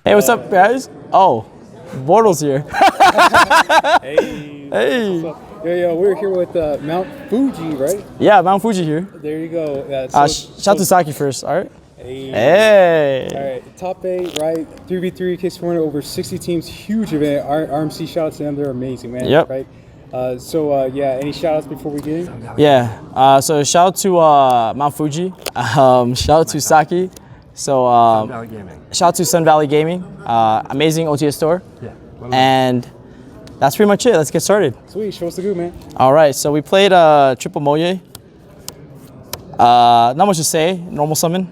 Hey, what's up, guys? Oh, Bortle's here. Hey. Hey. What's up? Yo, we're here with Mount Fuji, right? Yeah, Mount Fuji here. There you go. Shout to Saki first, all right? Hey. Hey. All right, top 8, right? 3v3 case for over 60 teams, huge event. RMC, shout out to them, they're amazing, man. Yep. Right? Yeah, any shout outs before we get in? Yeah, so shout out to Mount Fuji. Shout out to Saki. So shout out to Sun Valley Gaming. Amazing OTS store. Yeah. And that's pretty much it. Let's get started. Sweet, show us the good, man. All right, so we played triple moye. Not much to say. Normal summon.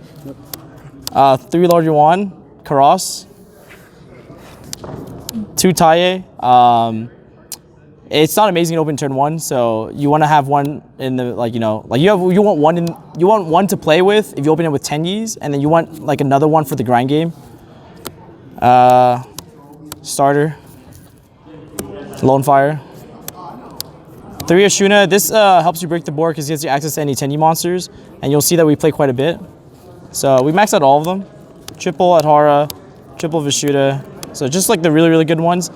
3 large yuan, Karos. 2 taie. It's not amazing to open turn 1, so you want to have one in the you want one to play with if you open it with 10 Ys, and then you want like another one for the grind game. Starter. Lone Fire. 3 Ashuna. This helps you break the board because it gives you access to any 10 monsters, and you'll see that we play quite a bit. So we maxed out all of them. Triple Adhara, triple Vishuddha. So just like the really, really good ones.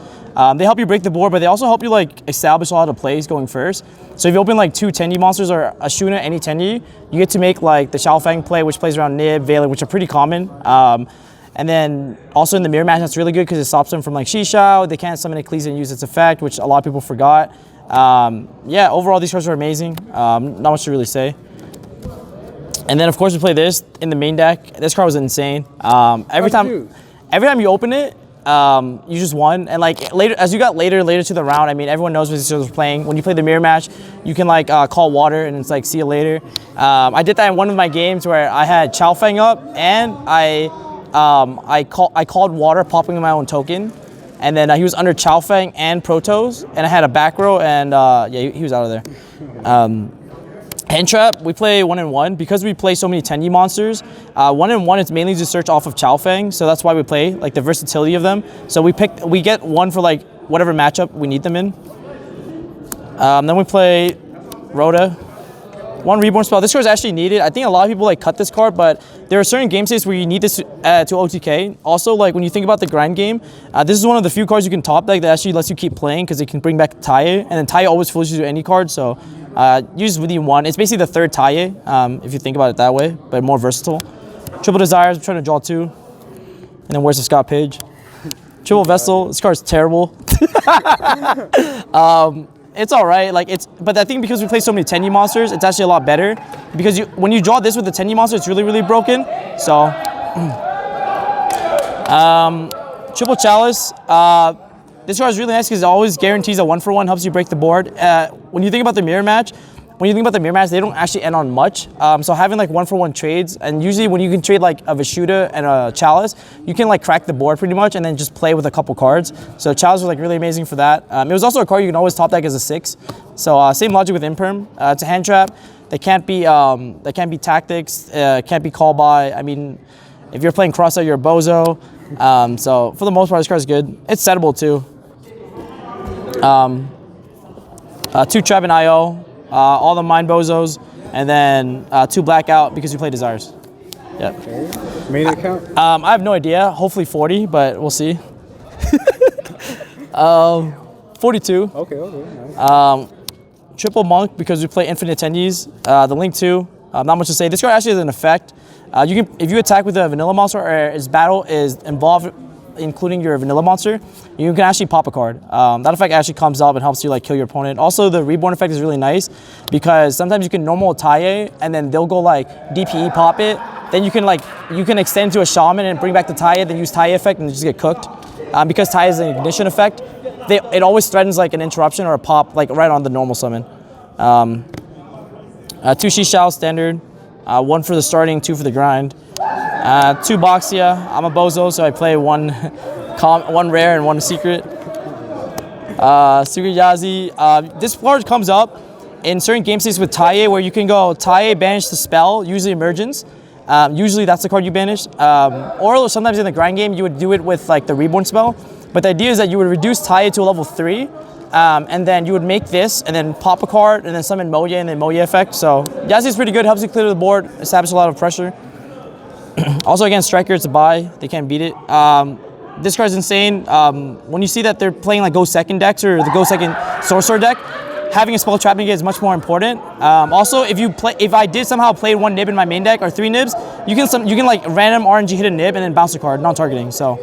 They help you break the board, but they also help you like establish a lot of plays going first. So if you open like 2 10 monsters or Ashuna, any 10 you get to make like the Xiaofeng play, which plays around Nib, Veiler, which are pretty common. And then also in the mirror match, that's really good because it stops them from like Shishao. They can't summon Ecclesia and use its effect, which a lot of people forgot. Yeah, overall these cards are amazing. Not much to really say. And then of course we play this in the main deck. This card was insane. Every time you open it, you just won. And like as you got later to the round, I mean everyone knows what these cards are playing. When you play the mirror match, you can like call water and it's like see you later. I did that in one of my games where I had Xiaofeng up and I called water, popping in my own token, and then he was under Xiaofeng and Protos, and I had a back row, and yeah, he was out of there. Hand Trap, we play 1-1 because we play so many 10 monsters. 1-1 is mainly to search off of Xiaofeng, so that's why we play like the versatility of them. So we get one for like whatever matchup we need them in. Then we play Rhoda. 1 reborn spell. This card is actually needed. I think a lot of people like cut this card, but there are certain game states where you need this to OTK. Also, like when you think about the grind game, this is one of the few cards you can top deck that actually lets you keep playing because it can bring back taie, and then taie always fools you to any card. So use within 1. It's basically the 3rd taie if you think about it that way, but more versatile. Triple Desires. I'm trying to draw 2, and then where's the Scott Page? Triple Vessel. This card's terrible. It's all right, but I think because we play so many 10 monsters, it's actually a lot better. Because when you draw this with the 10 monster, it's really, really broken. So, Triple Chalice. This card is really nice because it always guarantees a 1-for-1, helps you break the board. When you think about the mirror match, they don't actually end on much. So having like 1-for-1 trades, and usually when you can trade like a Vishuddha and a Chalice, you can like crack the board pretty much and then just play with a couple cards. So Chalice was like really amazing for that. It was also a card you can always top deck as a 6. So same logic with Imperm. It's a hand trap. They can't be tactics. Can't be call by. I mean, if you're playing cross out, you're a bozo. So for the most part, this card is good. It's settable too. 2 trap and IO. All the Mind Bozos, and then 2 Blackout because you play Desires. Yep. Okay. Main account? I have no idea. Hopefully 40, but we'll see. 42. Okay, nice. Triple Monk because we play Infinite Attendees. The Link 2. Not much to say. This card actually has an effect. If you attack with a vanilla monster or his battle is involved, including your vanilla monster, you can actually pop a card. That effect actually comes up and helps you like kill your opponent. Also, the reborn effect is really nice because sometimes you can normal taie and then they'll go like DPE pop it. Then you can extend to a shaman and bring back the taie, then use taie effect and just get cooked. Because taie is an ignition effect, it always threatens like an interruption or a pop like right on the normal summon. 2 Shishao standard, 1 for the starting, 2 for the grind. 2 Boxia. I'm a bozo, so I play 1 rare and 1 secret. Secret Yazi. This card comes up in certain game states with taie where you can go taie, banish the spell, usually emergence. Usually that's the card you banish. Or sometimes in the grind game you would do it with like the reborn spell. But the idea is that you would reduce taie to a level 3. And then you would make this and then pop a card and then summon Moye and then Moye effect. So Yazi is pretty good, helps you clear the board, establish a lot of pressure. Also against Striker, it's a buy. They can't beat it. this card's insane. When you see that they're playing like go second decks or the go second Swordsoul deck, having a spell trap negate is much more important. Also, if I did somehow play one nib in my main deck or 3 nibs, you can like random RNG hit a nib and then bounce a card, non-targeting. So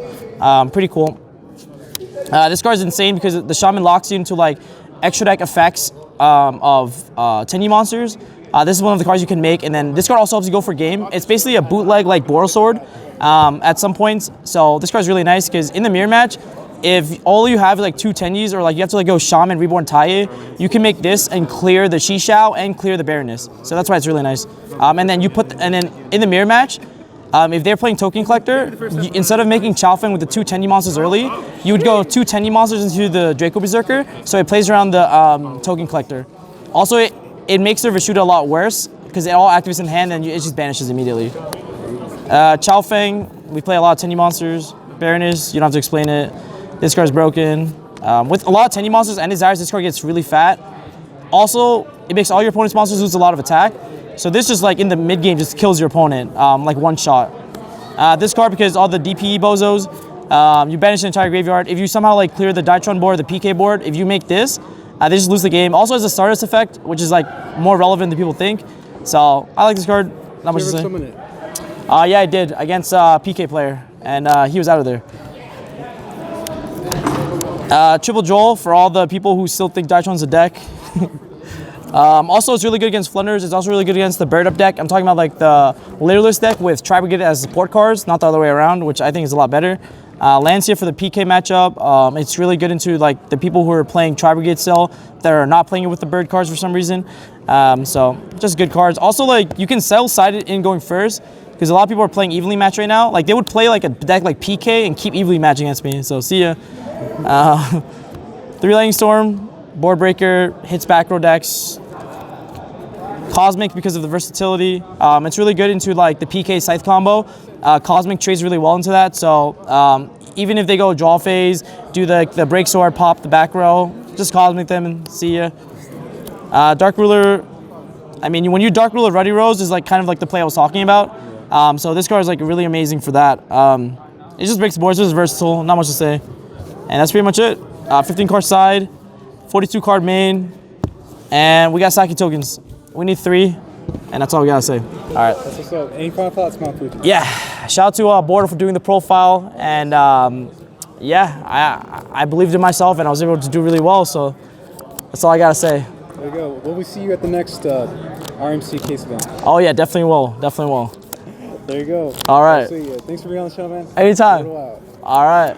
pretty cool. This card's insane because the Shaman locks you into like extra deck effects of 10 monsters. This is one of the cards you can make, and then this card also helps you go for game. It's basically a bootleg like Boral Sword at some points. So this card's really nice because in the mirror match, if all you have is like 2 Tenyis or like you have to like go Shaman, Reborn Taie, you can make this and clear the Shishao and clear the Baroness. So that's why it's really nice. And then in the mirror match, if they're playing Token Collector, instead of making Chaofeng with the 2 Tenyi monsters early, you would go 2 Tenyi monsters into the Draco Berserker, so it plays around the Token Collector. Also, it makes their Vishuda a lot worse because it all activates in hand and it just banishes immediately. Chaofeng, we play a lot of Tenyi monsters. Baroness, you don't have to explain it. This card's broken. With a lot of Tenyi monsters and Desires, this card gets really fat. Also, it makes all your opponent's monsters lose a lot of attack. So this just like in the mid game just kills your opponent, like one shot. This card, because all the DPE bozos, you banish the entire graveyard. If you somehow like clear the Dytron board, the PK board, if you make this, they just lose the game. Also has a Stardust effect, which is like more relevant than people think. So I like this card. Not much to say. Yeah, I did against a PK player, and he was out of there. Triple Joel for all the people who still think Dytron's a deck. Also, it's really good against Flunders. It's also really good against the Bird Up deck. I'm talking about like the Literalist deck with Tri-Brigade as support cards, not the other way around, which I think is a lot better. Lancia for the PK matchup. It's really good into like the people who are playing Tri-Brigade still that are not playing it with the Bird cards for some reason. So just good cards. Also, like you can sell sided in going first because a lot of people are playing evenly match right now. Like they would play like a deck like PK and keep evenly matching against me. So see ya. 3 Lightning Storm, Board Breaker, hits back row decks. Cosmic because of the versatility. It's really good into like the PK Scythe combo. Cosmic trades really well into that. So even if they go draw phase, do the break sword, pop the back row, just Cosmic them and see ya. Dark Ruler, I mean, when you Dark Ruler Ruddy Rose is like kind of like the play I was talking about. So this card is like really amazing for that. It just breaks the boards, it's versatile, not much to say. And that's pretty much it. 15 card side, 42 card main, and we got Saki tokens. We need 3, and that's all we gotta say. All right. That's what's up. Any final thoughts, Mount Fuji? Yeah, shout out to Bortle for doing the profile, and yeah, I believed in myself, and I was able to do really well. So that's all I gotta say. There you go. Will we see you at the next RMC case event? Oh yeah, definitely will. Definitely will. There you go. All right. See you. Thanks for being on the show, man. Anytime. All right.